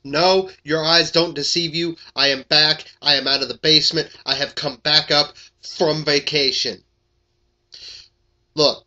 No, your eyes don't deceive you. I am back. I am out of the basement. I have come back up from vacation. Look,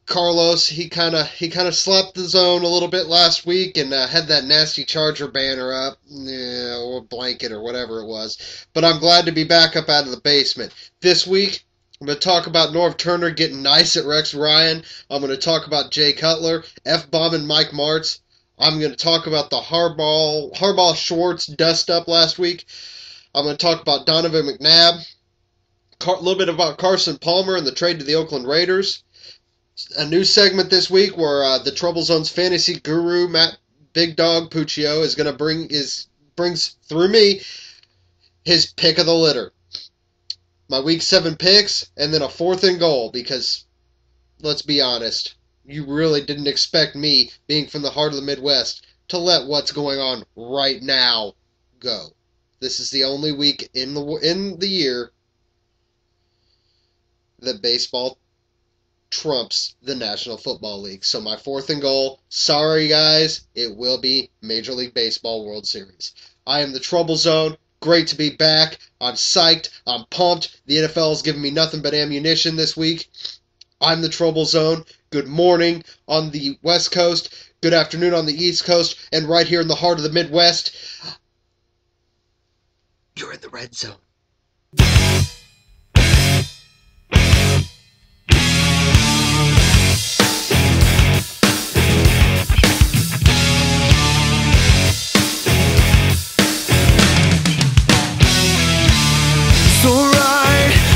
Carlos, he kind of slept the zone a little bit last week and had that nasty Charger banner up, or blanket or whatever it was. But I'm glad to be back up out of the basement. This week, I'm going to talk about Norv Turner getting nice at Rex Ryan. I'm going to talk about Jay Cutler, F-bomb and Mike Martz. I'm going to talk about the Harbaugh Schwartz dust up last week. I'm going to talk about Donovan McNabb, a little bit about Carson Palmer and the trade to the Oakland Raiders. A new segment this week where the Trubl Zone's fantasy guru Matt Big Dog Puccio is going to brings through me his pick of the litter. My week 7 picks and then a 4th and goal because let's be honest, you really didn't expect me being from the heart of the Midwest to let what's going on right now go. This is the only week in the year that baseball trumps the National Football League. So my 4th and goal, sorry guys, it will be Major League Baseball World Series. I am the Trubl Zone. Great to be back. I'm psyched. I'm pumped. The NFL has given me nothing but ammunition this week. I'm the Trubl Zone. Good morning on the West Coast. Good afternoon on the East Coast. And right here in the heart of the Midwest, you're in the red zone.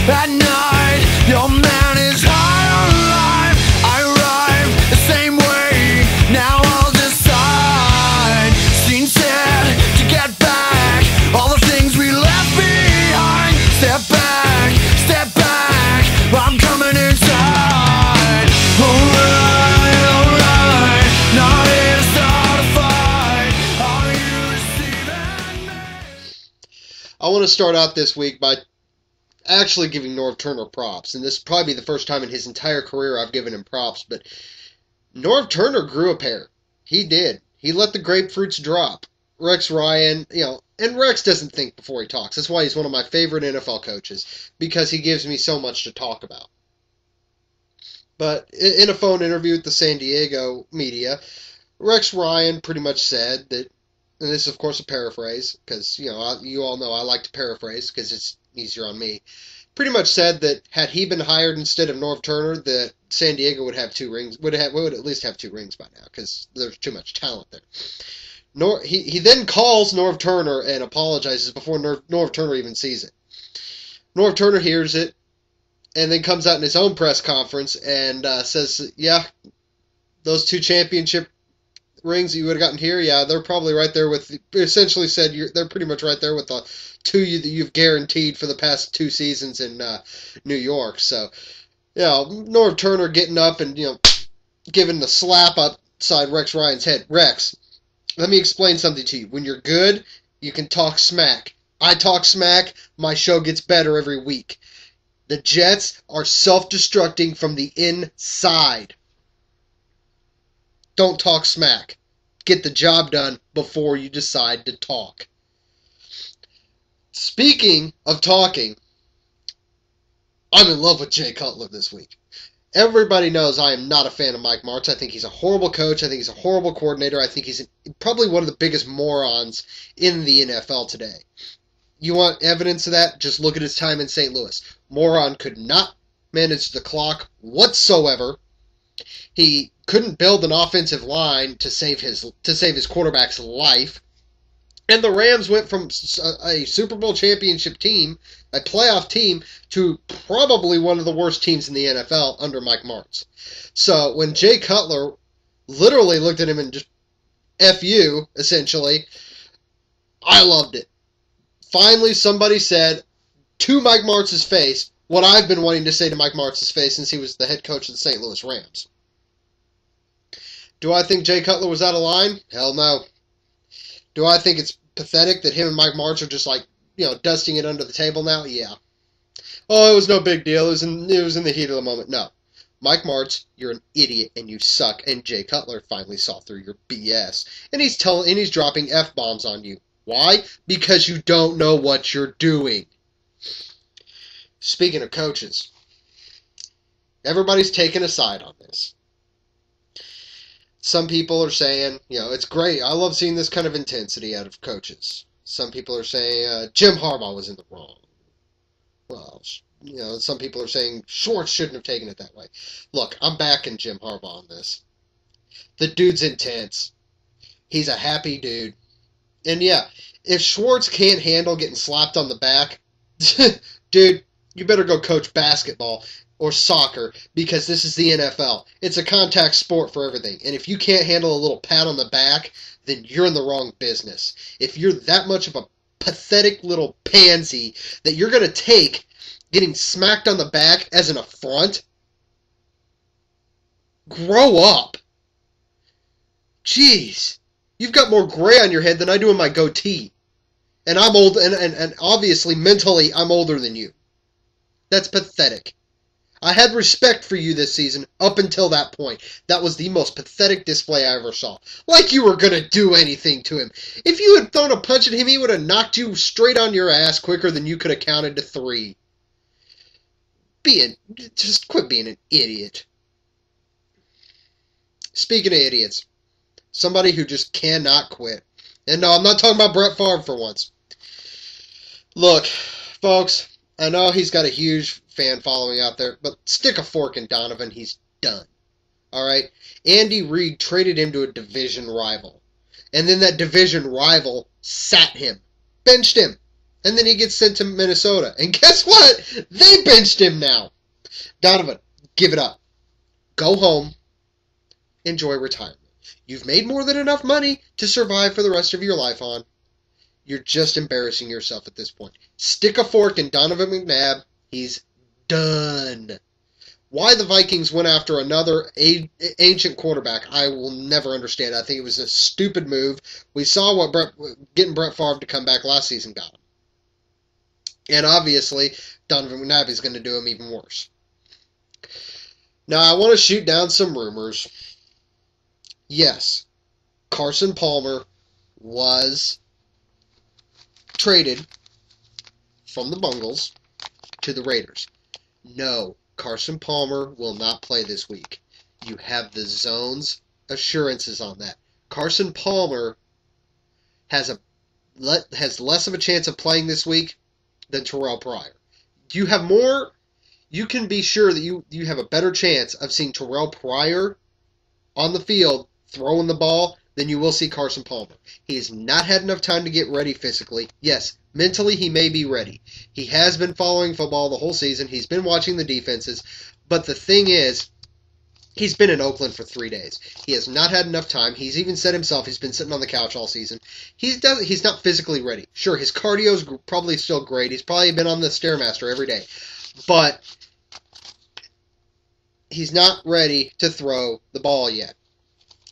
At night, your man is high on life. I rhyme the same way. Now I'll decide. Seen said to get back all the things we left behind. Step back, I'm coming inside. Alright, not here to start a fight. Are you receiving me? I want to start out this week by actually giving Norv Turner props, and this is probably the first time in his entire career I've given him props, but Norv Turner grew a pair. He did. He let the grapefruits drop. Rex Ryan, and Rex doesn't think before he talks. That's why he's one of my favorite NFL coaches, because he gives me so much to talk about. But in a phone interview with the San Diego media, Rex Ryan pretty much said that, and this is of course a paraphrase, because, you all know I like to paraphrase because it's easier on me, pretty much said that had he been hired instead of Norv Turner, that San Diego would have 2 rings, would at least have 2 rings by now, because there's too much talent there. He then calls Norv Turner and apologizes before Norv Turner even sees it. Norv Turner hears it, and then comes out in his own press conference and says, yeah, those 2 championship rings that you would have gotten here, yeah, they're probably right there with, essentially said they're pretty much right there with the 2 that you've guaranteed for the past 2 seasons in New York. So, Norv Turner getting up and, giving the slap upside Rex Ryan's head. Rex, let me explain something to you. When you're good, you can talk smack. I talk smack, my show gets better every week. The Jets are self-destructing from the inside. Don't talk smack. Get the job done before you decide to talk. Speaking of talking, I'm in love with Jay Cutler this week. Everybody knows I am not a fan of Mike Martz. I think he's a horrible coach. I think he's a horrible coordinator. I think he's probably one of the biggest morons in the NFL today. You want evidence of that? Just look at his time in St. Louis. Moron could not manage the clock whatsoever. He couldn't build an offensive line to save his quarterback's life. And the Rams went from a Super Bowl championship team, a playoff team, to probably one of the worst teams in the NFL under Mike Martz. So when Jay Cutler literally looked at him and just F you, essentially, I loved it. Finally, somebody said to Mike Martz's face what I've been wanting to say to Mike Martz's face since he was the head coach of the St. Louis Rams. Do I think Jay Cutler was out of line? Hell no. Do I think it's pathetic that him and Mike Martz are just dusting it under the table now? Yeah. Oh, it was no big deal. It was in the heat of the moment. No. Mike Martz, you're an idiot and you suck. And Jay Cutler finally saw through your BS. And he's dropping F-bombs on you. Why? Because you don't know what you're doing. Speaking of coaches, everybody's taking a side on this. Some people are saying, it's great. I love seeing this kind of intensity out of coaches. Some people are saying Jim Harbaugh was in the wrong. Well, some people are saying Schwartz shouldn't have taken it that way. Look, I'm backing Jim Harbaugh on this. The dude's intense. He's a happy dude. And yeah, if Schwartz can't handle getting slapped on the back, dude, you better go coach basketball or soccer, because this is the NFL. It's a contact sport for everything. And if you can't handle a little pat on the back, then you're in the wrong business. If you're that much of a pathetic little pansy that you're going to take getting smacked on the back as an affront, grow up. Jeez. You've got more gray on your head than I do in my goatee. And I'm old, and obviously, mentally, I'm older than you. That's pathetic. I had respect for you this season up until that point. That was the most pathetic display I ever saw. Like you were going to do anything to him. If you had thrown a punch at him, he would have knocked you straight on your ass quicker than you could have counted to 3. Just quit being an idiot. Speaking of idiots, somebody who just cannot quit. And no, I'm not talking about Brett Favre for once. Look, folks, I know he's got a huge fan following out there, but stick a fork in Donovan. He's done. All right? Andy Reid traded him to a division rival. And then that division rival sat him, benched him. And then he gets sent to Minnesota. And guess what? They benched him now. Donovan, give it up. Go home. Enjoy retirement. You've made more than enough money to survive for the rest of your life on. You're just embarrassing yourself at this point. Stick a fork in Donovan McNabb. He's done. Why the Vikings went after another ancient quarterback, I will never understand. I think it was a stupid move. We saw what getting Brett Favre to come back last season got him. And obviously, Donovan McNabb is going to do him even worse. Now, I want to shoot down some rumors. Yes, Carson Palmer was traded from the Bengals to the Raiders. No, Carson Palmer will not play this week. You have the Zone's assurances on that. Carson Palmer has less of a chance of playing this week than Terrell Pryor. You can be sure that you have a better chance of seeing Terrell Pryor on the field throwing the ball than you will see Carson Palmer. He has not had enough time to get ready physically. Yes, mentally he may be ready. He has been following football the whole season. He's been watching the defenses. But the thing is, he's been in Oakland for 3 days. He has not had enough time. He's even said himself he's been sitting on the couch all season. He's not physically ready. Sure, his cardio's probably still great. He's probably been on the Stairmaster every day. But he's not ready to throw the ball yet.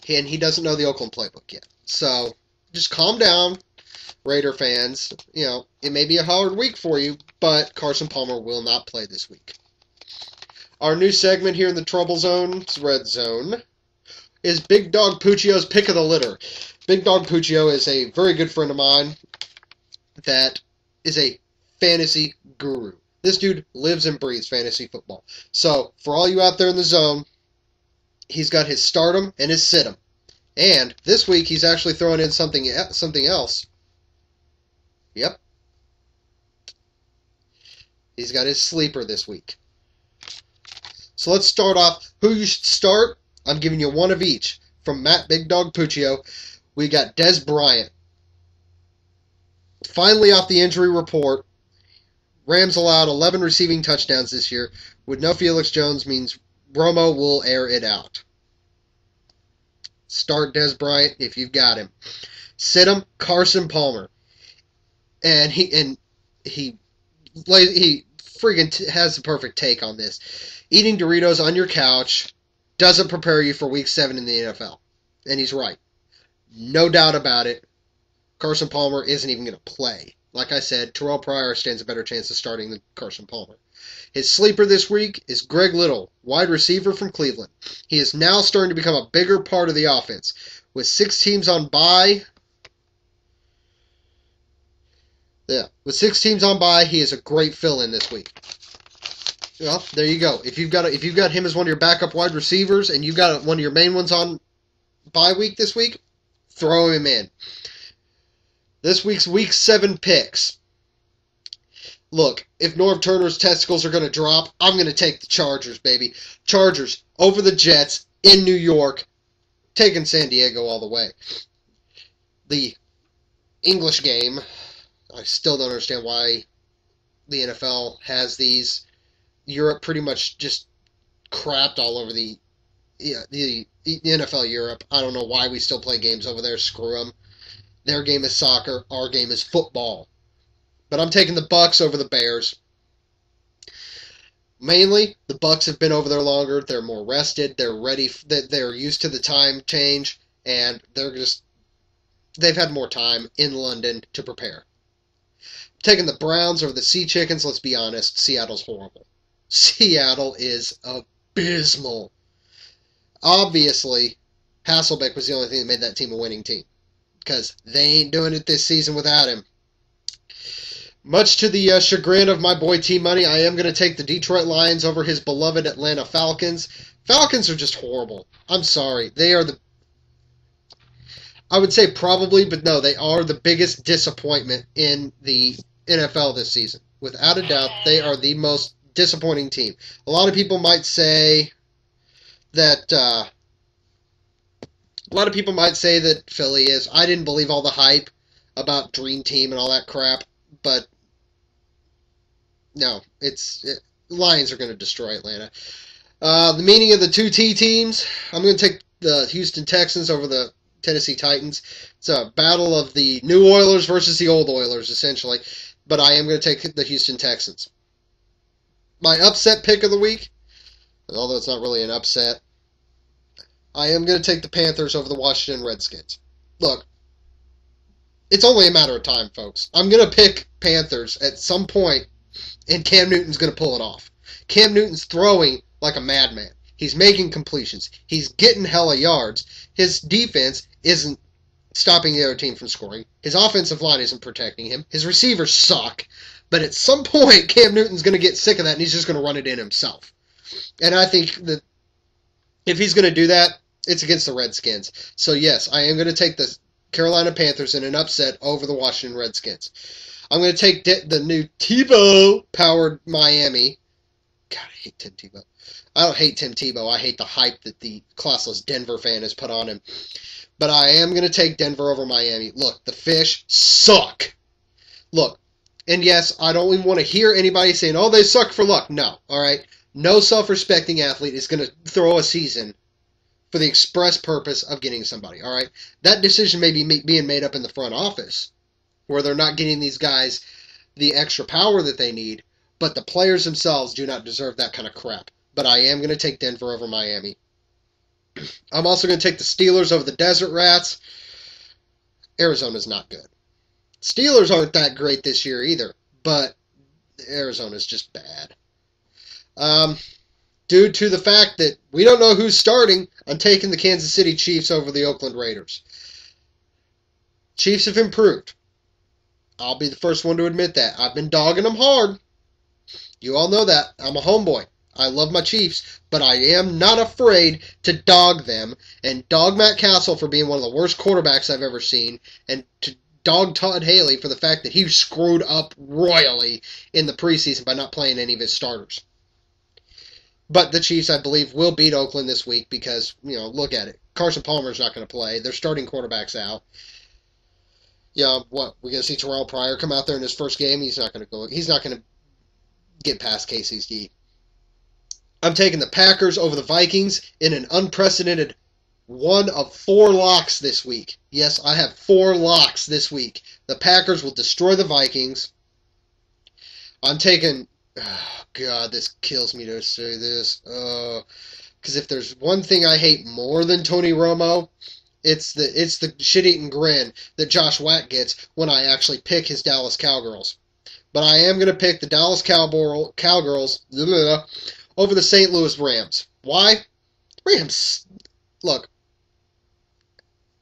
And he doesn't know the Oakland playbook yet. So, just calm down, Raider fans. It may be a hard week for you, but Carson Palmer will not play this week. Our new segment here in the Trubl Zone, Red Zone, is Big Dog Puccio's Pick of the Litter. Big Dog Puccio is a very good friend of mine that is a fantasy guru. This dude lives and breathes fantasy football. So, for all you out there in the zone, he's got his stardom and his situm. And this week, he's actually throwing in something else. Yep. He's got his sleeper this week. So let's start off. Who you should start? I'm giving you one of each. From Matt Big Dog Puccio, we got Dez Bryant. Finally off the injury report. Rams allowed 11 receiving touchdowns this year. With no Felix Jones means Romo will air it out. Start Dez Bryant if you've got him. Sit him, Carson Palmer. And he friggin' has the perfect take on this. Eating Doritos on your couch doesn't prepare you for Week 7 in the NFL. And he's right. No doubt about it. Carson Palmer isn't even going to play. Like I said, Terrell Pryor stands a better chance of starting than Carson Palmer. His sleeper this week is Greg Little, wide receiver from Cleveland. He is now starting to become a bigger part of the offense. With 6 teams on bye, he is a great fill-in this week. Well, there you go. If you've got him as one of your backup wide receivers and you've got one of your main ones on bye week this week, throw him in. This week's Week 7 picks. Look, if Norv Turner's testicles are going to drop, I'm going to take the Chargers, baby. Chargers over the Jets in New York, taking San Diego all the way. The English game, I still don't understand why the NFL has these. Europe pretty much just crapped all over the NFL Europe. I don't know why we still play games over there. Screw them. Their game is soccer. Our game is football. But I'm taking the Bucks over the Bears. Mainly, the Bucks have been over there longer. They're more rested. They're ready. They're used to the time change, and they've had more time in London to prepare. Taking the Browns over the Sea Chickens. Let's be honest, Seattle's horrible. Seattle is abysmal. Obviously, Hasselbeck was the only thing that made that team a winning team, because they ain't doing it this season without him. Much to the chagrin of my boy T-Money, I am going to take the Detroit Lions over his beloved Atlanta Falcons. Falcons are just horrible. I'm sorry. They are I would say probably, but no, they are the biggest disappointment in the NFL this season. Without a doubt, they are the most disappointing team. A lot of people might say that Philly is. I didn't believe all the hype about Dream Team and all that crap, but no, Lions are going to destroy Atlanta. The meaning of the 2T teams, I'm going to take the Houston Texans over the Tennessee Titans. It's a battle of the new Oilers versus the old Oilers, essentially, but I am going to take the Houston Texans. My upset pick of the week, although it's not really an upset, I am going to take the Panthers over the Washington Redskins. Look, it's only a matter of time, folks. I'm going to pick Panthers at some point, and Cam Newton's going to pull it off. Cam Newton's throwing like a madman. He's making completions. He's getting hella yards. His defense isn't stopping the other team from scoring. His offensive line isn't protecting him. His receivers suck. But at some point, Cam Newton's going to get sick of that, and he's just going to run it in himself. And I think that if he's going to do that, it's against the Redskins. So, yes, I am going to take the Carolina Panthers in an upset over the Washington Redskins. I'm going to take the new Tebow-powered Miami. God, I hate Tim Tebow. I don't hate Tim Tebow. I hate the hype that the classless Denver fan has put on him. But I am going to take Denver over Miami. Look, the Fish suck. Look, and yes, I don't even want to hear anybody saying, oh, they suck for luck. No, all right? No self-respecting athlete is going to throw a season for the express purpose of getting somebody, all right? That decision may be being made up in the front office, where they're not getting these guys the extra power that they need, but the players themselves do not deserve that kind of crap. But I am going to take Denver over Miami. I'm also going to take the Steelers over the Desert Rats. Arizona's not good. Steelers aren't that great this year either, but Arizona's just bad. Due to the fact that we don't know who's starting, I'm taking the Kansas City Chiefs over the Oakland Raiders. Chiefs have improved. I'll be the first one to admit that. I've been dogging them hard. You all know that. I'm a homeboy. I love my Chiefs, but I am not afraid to dog them and dog Matt Castle for being one of the worst quarterbacks I've ever seen, and to dog Todd Haley for the fact that he screwed up royally in the preseason by not playing any of his starters. But the Chiefs, I believe, will beat Oakland this week because, look at it. Carson Palmer's not going to play. Their starting quarterback's out. Yeah, what? We're going to see Terrell Pryor come out there in his first game? He's not going to go. He's not going to get past KCD. I'm taking the Packers over the Vikings in an unprecedented 1 of 4 locks this week. Yes, I have 4 locks this week. The Packers will destroy the Vikings. I'm taking... Oh, God, this kills me to say this. Because if there's one thing I hate more than Tony Romo, it's the shit-eating grin that Josh Watt gets when I actually pick his Dallas Cowgirls. but I am going to pick the Dallas Cowgirls over the St. Louis Rams. Why? Rams, look,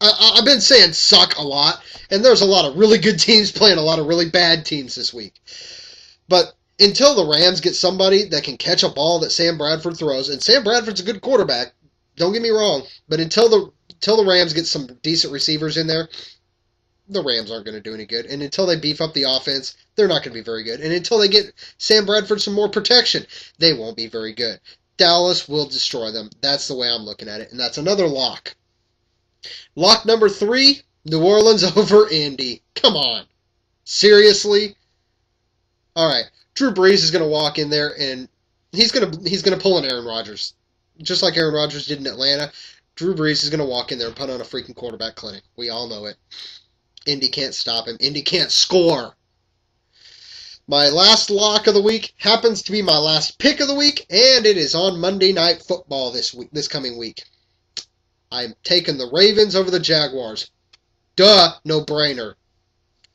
I've been saying suck a lot, and there's a lot of really good teams playing a lot of really bad teams this week. But until the Rams get somebody that can catch a ball that Sam Bradford throws, and Sam Bradford's a good quarterback, don't get me wrong, but until the Rams get some decent receivers in there, the Rams aren't going to do any good. And until they beef up the offense, they're not going to be very good. And until they get Sam Bradford some more protection, they won't be very good. Dallas will destroy them. That's the way I'm looking at it. And that's another lock. Lock number 3, New Orleans over Indy. Come on. Seriously? All right. Drew Brees is going to walk in there and he's going to pull an Aaron Rodgers. Just like Aaron Rodgers did in Atlanta, Drew Brees is going to walk in there and put on a freaking quarterback clinic. We all know it. Indy can't stop him. Indy can't score. My last lock of the week happens to be my last pick of the week, and it is on Monday Night Football this coming week. I'm taking the Ravens over the Jaguars. Duh, no brainer.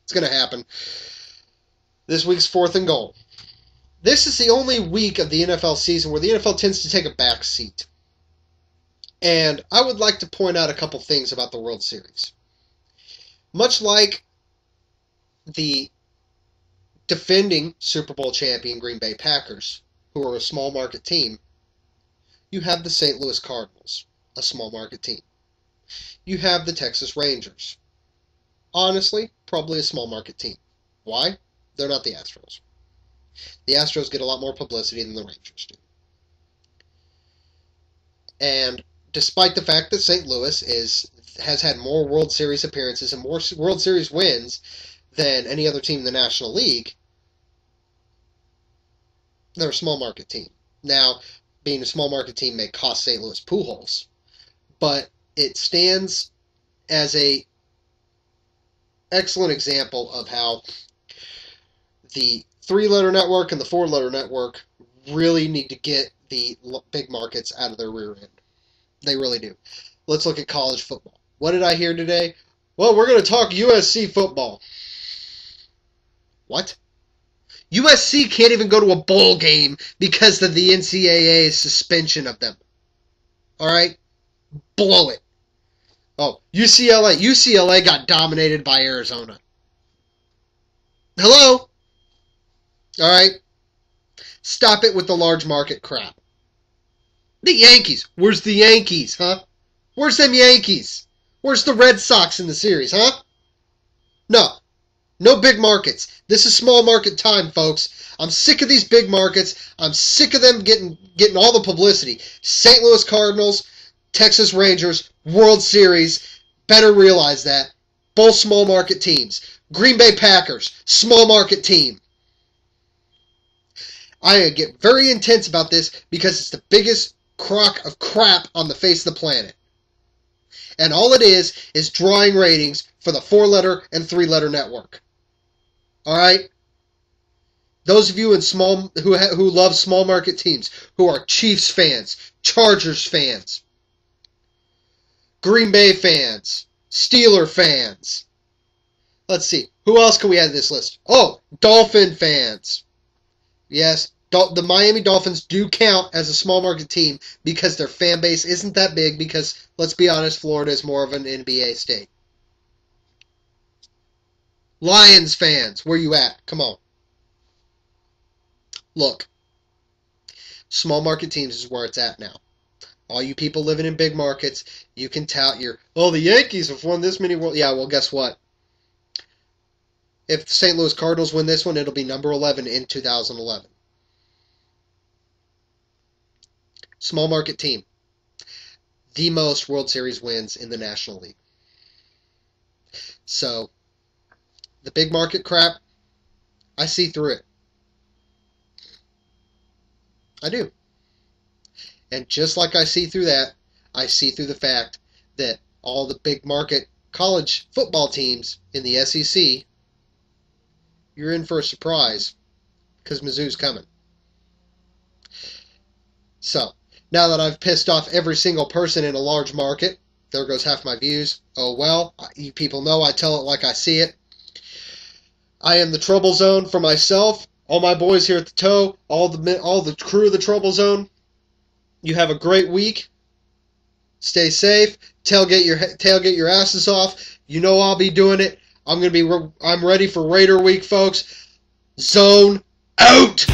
It's going to happen. This week's 4th and goal. This is the only week of the NFL season where the NFL tends to take a back seat. And I would like to point out a couple things about the World Series. Much like the defending Super Bowl champion Green Bay Packers, who are a small market team, you have the St. Louis Cardinals, a small market team. You have the Texas Rangers. Honestly, probably a small market team. Why? They're not the Astros. The Astros get a lot more publicity than the Rangers do. And despite the fact that St. Louis has had more World Series appearances and more World Series wins than any other team in the National League, they're a small market team. Now, being a small market team may cost St. Louis Pujols, but it stands as a excellent example of how the 3-letter network and the 4-letter network really need to get the big markets out of their rear end. They really do. Let's look at college football. What did I hear today? Well, we're going to talk USC football. What? USC can't even go to a bowl game because of the NCAA's suspension of them. Alright? Blow it. Oh, UCLA. UCLA got dominated by Arizona. Hello? Alright? Stop it with the large market crap. The Yankees. Where's the Yankees, huh? Where's them Yankees? Where's the Red Sox in the series, huh? No. No big markets. This is small market time, folks. I'm sick of these big markets. I'm sick of them getting all the publicity. St. Louis Cardinals, Texas Rangers, World Series. Better realize that. Both small market teams. Green Bay Packers, small market team. I get very intense about this because it's the biggest crock of crap on the face of the planet. And all it is drawing ratings for the 4-letter and 3-letter network. Alright? Those of you who love small market teams, who are Chiefs fans, Chargers fans, Green Bay fans, Steeler fans. Let's see. Who else can we add to this list? Oh, Dolphin fans. Yes, the Miami Dolphins do count as a small market team because their fan base isn't that big because, let's be honest, Florida is more of an NBA state. Lions fans, where you at? Come on. Look, small market teams is where it's at now. All you people living in big markets, you can tout the Yankees have won this many World... Yeah, well, guess what? If the St. Louis Cardinals win this one, it'll be number 11 in 2011. Small market team. The most World Series wins in the National League. So, the big market crap, I see through it. I do. And just like I see through that, I see through the fact that all the big market college football teams in the SEC, you're in for a surprise because Mizzou's coming. So, now that I've pissed off every single person in a large market, there goes half my views. Oh well, you people know I tell it like I see it. I am the Trubl Zone for myself, all my boys here at the toe, all the crew of the Trubl Zone. You have a great week. Stay safe. Tailgate your asses off. You know I'll be doing it. I'm ready for Raider Week, folks. Zone out.